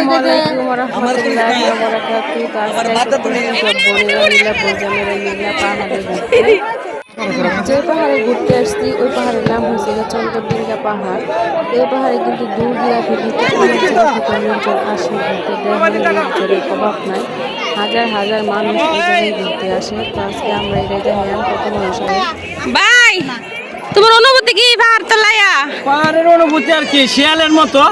আসসালামু আলাইকুম ওয়া রাহমাতুল্লাহি ওয়া বারাকাতুহু। আজকে সব বোনেরা মিলে বোনজানেরা মিলে পাহাড়ে ঘুরতে, যে পাহাড়ে ঘুরতে আসছি ওই পাহাড়ের নাম হচ্ছে চন্দনডিঙ্গা পাহাড়। এই পাহাড়ে কিন্তু দূর দূরান্ত থেকে অনেক জায়গা থেকে লোকজন আসে ঘুরতে, দেখেন লোকজনের অভাব নাই, হাজার হাজার মানুষ এই জায়গায় ঘুরতে আসে। তো আজকে আমরা এই জায়গায় কত মানুষ আসে। ভাই তোমার অনুভূতি কি পাহাড় তলায়া? পাহাড়ের অনুভূতি আর কি শিয়ালের মতো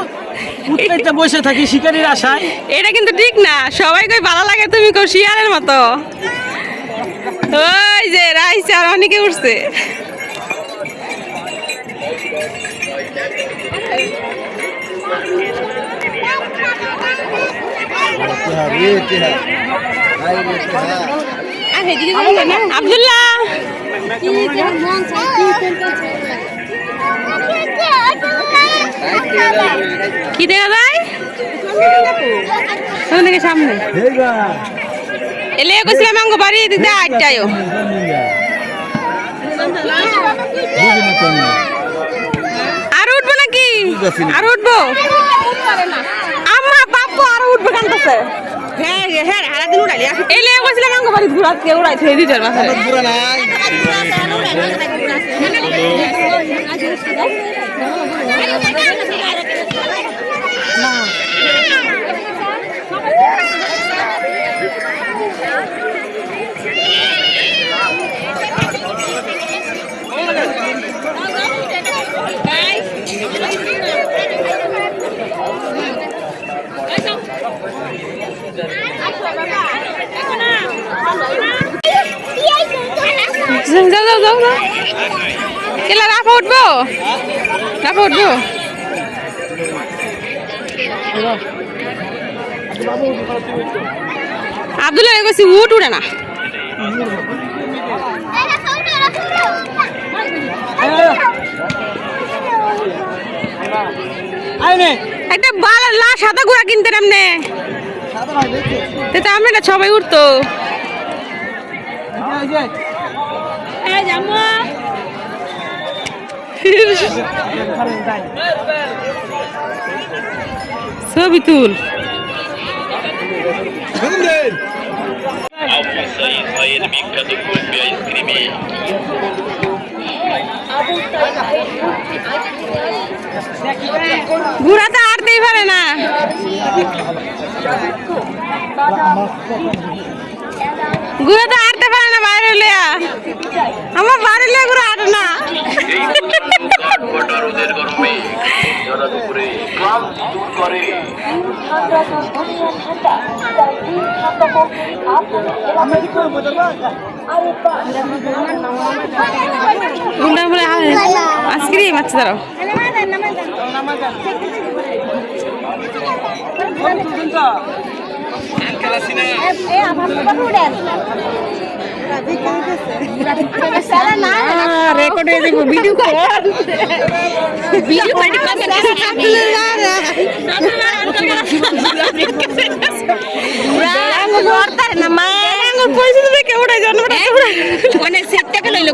উঠতে বসে থাকি শিকারীর আশায়। এটা কিন্তু ঠিক না, সবাই কই ভালো লাগে, তুমি কই শিয়ালের মতো। ওই যে রাইছে আর অনেকে উঠছে। আব্দুল্লাহ কি দেখা যায় সামনে এলে গেছিলাম আঙ্গ বাড়ি দিতে আটটায়ও। আর উঠবো নাকি? আর উঠবো আমার বাপু আর উঠবে কানতেছে। এলে গেছিলাম আঙ্গ বাড়ি ঘুরাতে উড়াই থেকে দিতে মাথায়। যাও যাও যাও যাও কেলা রাফা উঠবো, রাফা উঠবো। আব্দুল্লাহ কইছি উঠ, উঠে না। একটা বালা লা সাদা গুড়া কিনতে নামনে আমরা না সবাই উঠতো। ছবি তুল। ঘুরা তো আটতেই পারে না। ঘুরা তো আটতে পারে না বাইরে লিয়া, আমার বাড়ি লিয়া ঘুরা আটে না। আইসক্রিম আচ্ছা দাঁড়াও। রেকর্ড হয়ে যাবো, ভিডিও কর, ভিডিও করে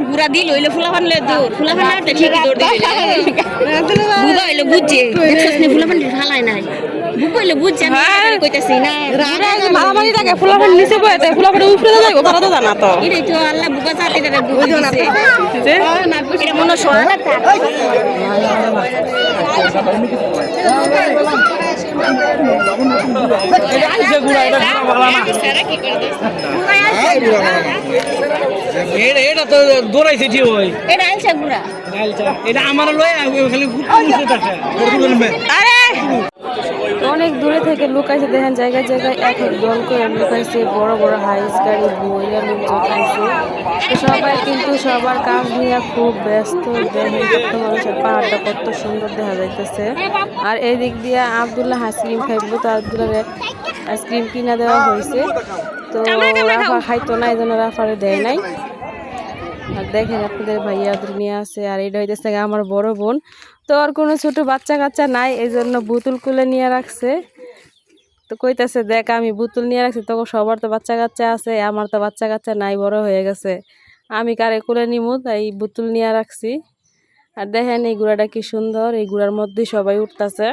গুড়া দিল হইলো ফুলাফান দৌড়, ফুলাফান ঠিকই দৌড় বুঝা হইলো বুঝছে ফুলাফান ফালাই নাই বুঝলে বুঝছে কইতাছি না মারামারি থাকে। ফুলাফান নিচে বইতে ফুলাফান উপরে যাইবো তারা তো জানা তো এটাই তো আল্লাহ বুকা চাতে দেবে বুঝো না যে এটা মনে শোনা না এটা তো দৌড়াইছে ঠিক ওই এটা আইছে গুড়া এটা আমার লয় খালি আরে অনেক দূরে থেকে লুকাইছে, দেখেন জায়গায় জায়গায় এক এক দল করে লুকাইছে, বড় বড় হাইস গাড়ি বইয়া লোকজন আইছে। তো সবাই কিন্তু সবার কাজ নিয়ে খুব ব্যস্ত। দেখেন ছোট্ট মানুষের পাহাড়টা কত সুন্দর দেখা যাইতেছে। আর এই দিক দিয়ে আব্দুল্লাহ আইসক্রিম খাইবো, তো আব্দুল্লাহ আইসক্রিম কিনা দেওয়া হয়েছে। তো রাফা খাইতো না, এই জন্য রাফারে দেয় নাই। আর দেখেন আপনাদের ভাইয়াদের নিয়ে আছে। আর এটা হইতেছে আমার বড় বোন, তো আর কোনো ছোট বাচ্চা কাচ্চা নাই, এই জন্য বোতল কুলে নিয়ে রাখছে। তো কইতেছে দেখ আমি বোতল নিয়ে রাখছি, তো সবার তো বাচ্চা কাচ্চা আছে, আমার তো বাচ্চা কাচ্চা নাই, বড় হয়ে গেছে, আমি কারে কুলে নিমু, তাই বোতল নিয়ে রাখছি। আর দেখেন এই গুড়াটা কি সুন্দর, এই গুড়ার মধ্যে সবাই উঠতেছে।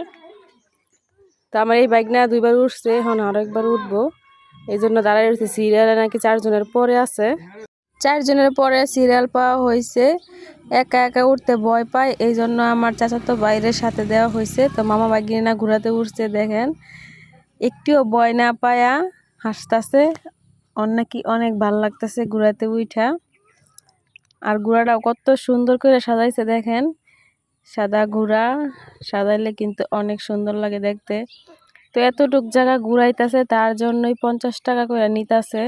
তো আমার এই বাইক না 2বার উঠছে, এখন আরো একবার উঠবো, এই জন্য দাঁড়ায় রয়েছে। সিরিয়ালে নাকি 4 জনের পরে আছে, 4 জনের পরে সিরিয়াল পাওয়া হয়েছে। একা একা উঠতে ভয় পায়, এই জন্য আমার চাচাতো বাইরের সাথে দেওয়া হয়েছে। তো মামা বাইক না ঘোরাতে উঠছে, দেখেন একটিও ভয় না পায়া হাসতেছে, নাকি অনেক ভালো লাগতেছে ঘোরাতে উঠা। আর ঘোড়াটাও কত সুন্দর করে সাজাইছে দেখেন, সাদা ঘোড়া সাজাইলে কিন্তু অনেক সুন্দর লাগে দেখতে। তো এতটুক জায়গা ঘুরাইতেছে, তার জন্যই 50 টাকা করে নিতেছে।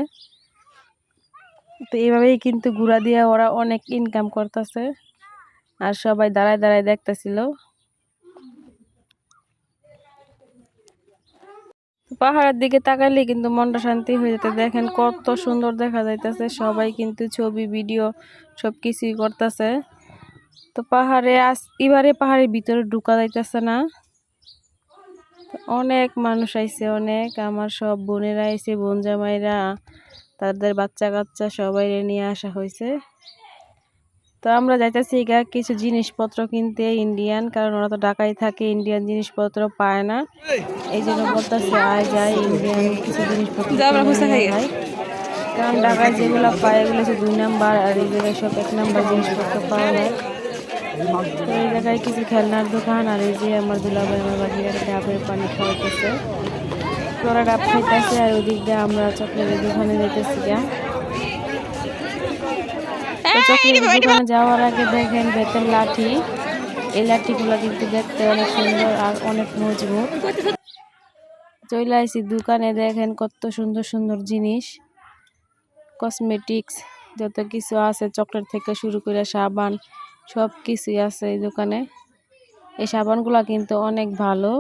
তো এইভাবেই কিন্তু ঘোড়া দিয়ে ওরা অনেক ইনকাম করতেছে, আর সবাই দাঁড়ায় দাঁড়ায় দেখতেছিল। পাহাড়ের দিকে তাকালে কিন্তু মনটা শান্তি হয়ে যেতে, দেখেন কত সুন্দর দেখা যাইতেছে। সবাই কিন্তু ছবি ভিডিও সবকিছুই করতেছে। তো পাহাড়ে এবারে পাহাড়ের ভিতরে ঢুকা যাইতেছে না, অনেক মানুষ আইছে, অনেক আমার সব বোনেরা আইছে, বোন জামাইরা, তাদের বাচ্চা কাচ্চা সবাই নিয়ে আসা হয়েছে। তো আমরা যাইতেছি কিছু জিনিসপত্র কিনতে ইন্ডিয়ান, কারণ ওরা তো ঢাকায় থাকে, ইন্ডিয়ান জিনিসপত্র পায় না, এই জন্য বলতেছে আয় যাই ইন্ডিয়ান কিছু জিনিসপত্র হয়। কারণ ঢাকায় যেগুলো পায় এগুলো হচ্ছে 2 নাম্বার, আর এই জায়গায় সব 1 নাম্বার জিনিসপত্র পাওয়া যায়। তো এই জায়গায় কিছু খেলনার দোকান, আর এই যে আমার দুলাভাই আমার বাকিরা ডাবের পানি খাওয়াইতেছে, ওরা ডাব খাইতেছে, আর ওদিক দিয়ে আমরা চকলেটের দোকানে যেতেছি। চকলেটের দোকানে যাওয়ার আগে দেখেন বেতের লাঠি, এই লাঠিগুলো কিন্তু দেখতে অনেক সুন্দর আর অনেক মজবুত। চলে আসি দোকানে, দেখেন কত সুন্দর সুন্দর জিনিস, কসমেটিক্স যত কিছু আছে, চকলেট থেকে শুরু করে সাবান সব কিছুই আছে এই দোকানে। এই সাবানগুলা কিন্তু অনেক ভালো।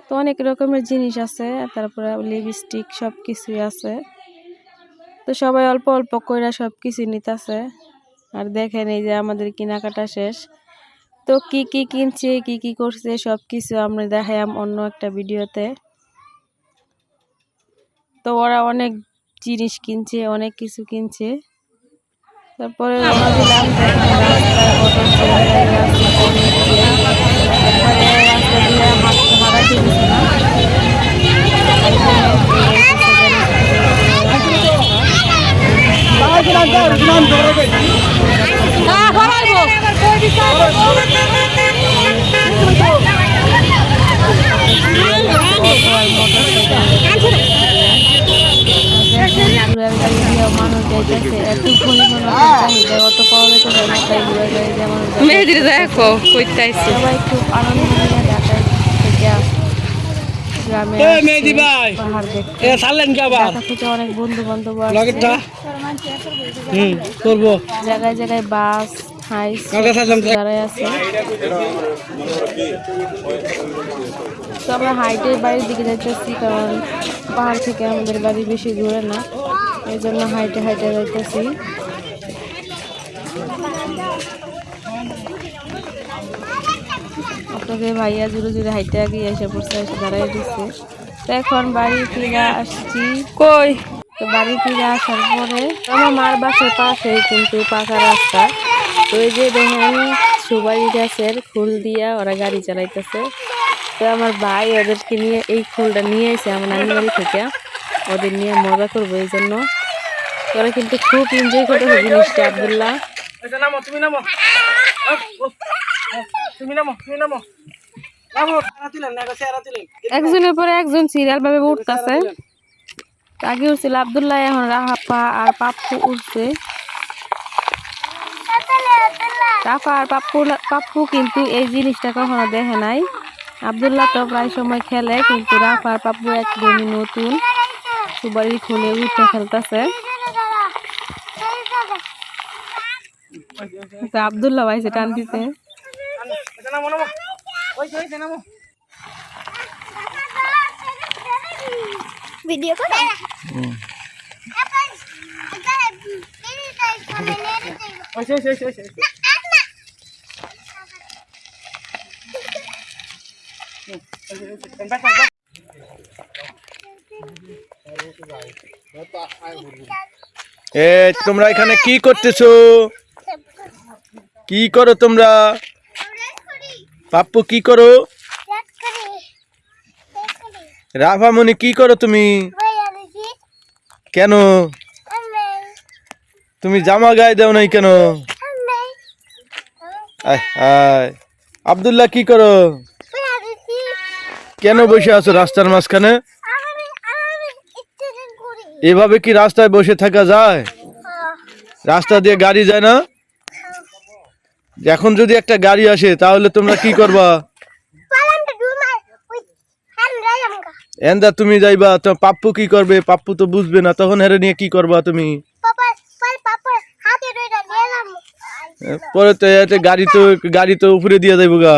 তো অনেক রকমের জিনিস আছে, তারপরে লিপস্টিক সব কিছুই আছে। তো সবাই অল্প অল্প করে সব কিছু নিতেছে। আর দেখেন এই যে আমাদের কেনাকাটা শেষ। তো কি কি কিনছে কি কি করছে সব কিছু আমরা দেখাইলাম অন্য একটা ভিডিওতে। তো ওরা অনেক জিনিস কিনছে, অনেক কিছু কিনছে। তারপরে রওনা দিলাম, দেখেন রাস্তায় অটো হারাইতে দিচ্ছে না। মানুষ যাইতেছে এত পরিমাণ চাহিদা, অত পাওয়া যেতে চায় না, তাই ঘুরে যায় যেমন সবাই খুব আনন্দ নিয়ে ঢাকায় থেকে গ্রামে পাহাড় দেখতে। ঢাকা থেকে অনেক বন্ধু বান্ধব আসছে, জায়গায় জায়গায় বাস হাইস দাঁড়ায় আছে। তো আমরা হাইটের বাড়ির দিকে যাইতেছি, কারণ পাহাড় থেকে আমাদের বাড়ি বেশি দূরে না, এই জন্য হাইটে হাইটে যাইতেছি। আপনাদের ভাইয়া জুড়ে জুড়ে হাইটে আগে এসে পড়ছে, এসে দাঁড়াই দিচ্ছে। তো এখন বাড়ি ফিরে আসছি, কই তো বাড়ি ফিরে আসার পরে আমার মার বাসার পাশে কিন্তু পাকা রাস্তা। তো এই যে দেখেন সুপারি গাছের ফুল দিয়া ওরা গাড়ি চালাইতেছে। তো আমার ভাই ওদেরকে নিয়ে এই ফুলটা নিয়ে এসে আমার নানি বাড়ি থেকে, ওদের নিয়ে মজা করবো, এই জন্য ওরা কিন্তু খুব এনজয় করতেছে জিনিসটা। আব্দুল্লাহ একজনের পরে একজন সিরিয়াল ভাবে উঠতেছে। আগে উঠছিল আব্দুল্লাহ, এখন রাহাপা আর পাপ্পু উঠছে। রাফা আর পাপ্পু কিন্তু এই জিনিসটা কখনো দেখে নাই। আব্দুল্লাহ তো প্রায় সময় খেলে, কিন্তু রাফা আর পাপ্পু একদমই নতুন, সুবাড়ি খুলে উঠে খেলতেছে। আব্দুল্লাহ ভাইছে টান দিতে। ভিডিও করে তোমরা এখানে কি করতেছো? কি করো তোমরা? পাপ্পু কি করো? রাফামণি কি করো তুমি? কেন তুমি জামা গায়ে দাও নাই কেন? আয় আয়। আব্দুল্লাহ কি করো? কেন বসে আছো রাস্তার মাঝখানে? এভাবে কি রাস্তায় বসে থাকা যায়? রাস্তা দিয়ে গাড়ি যায় না? এখন যদি একটা গাড়ি আসে তাহলে তোমরা কি করবা? এন্দা তুমি যাইবা তো পাপ্পু কি করবে? পাপ্পু তো বুঝবে না, তখন হেরে নিয়ে কি করবা তুমি? পরে তো এতে গাড়ি তো উপরে দিয়ে যাইব গা।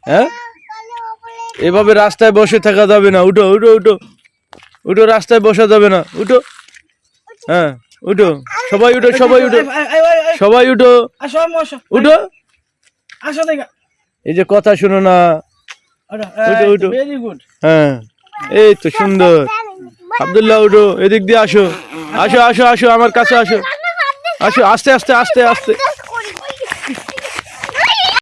হ্যাঁ, এভাবে রাস্তায় বসে থাকা যাবে না। উঠো উঠো উঠো উঠো, রাস্তায় বসা যাবে না। উঠো, হ্যাঁ উঠো, সবাই উঠো, সবাই উঠো, সবাই উঠো, আসো আম্মু, আসো উঠো। আসো দেখা। এই যে কথা শুনো না। উঠো উঠো, ভেরি গুড। হ্যাঁ এই তো সুন্দর। আব্দুল্লাহ উঠো, এদিক দিয়ে আসো, আসো আসো আসো, আমার কাছে আসো, আসো, আস্তে আস্তে আস্তে আস্তে।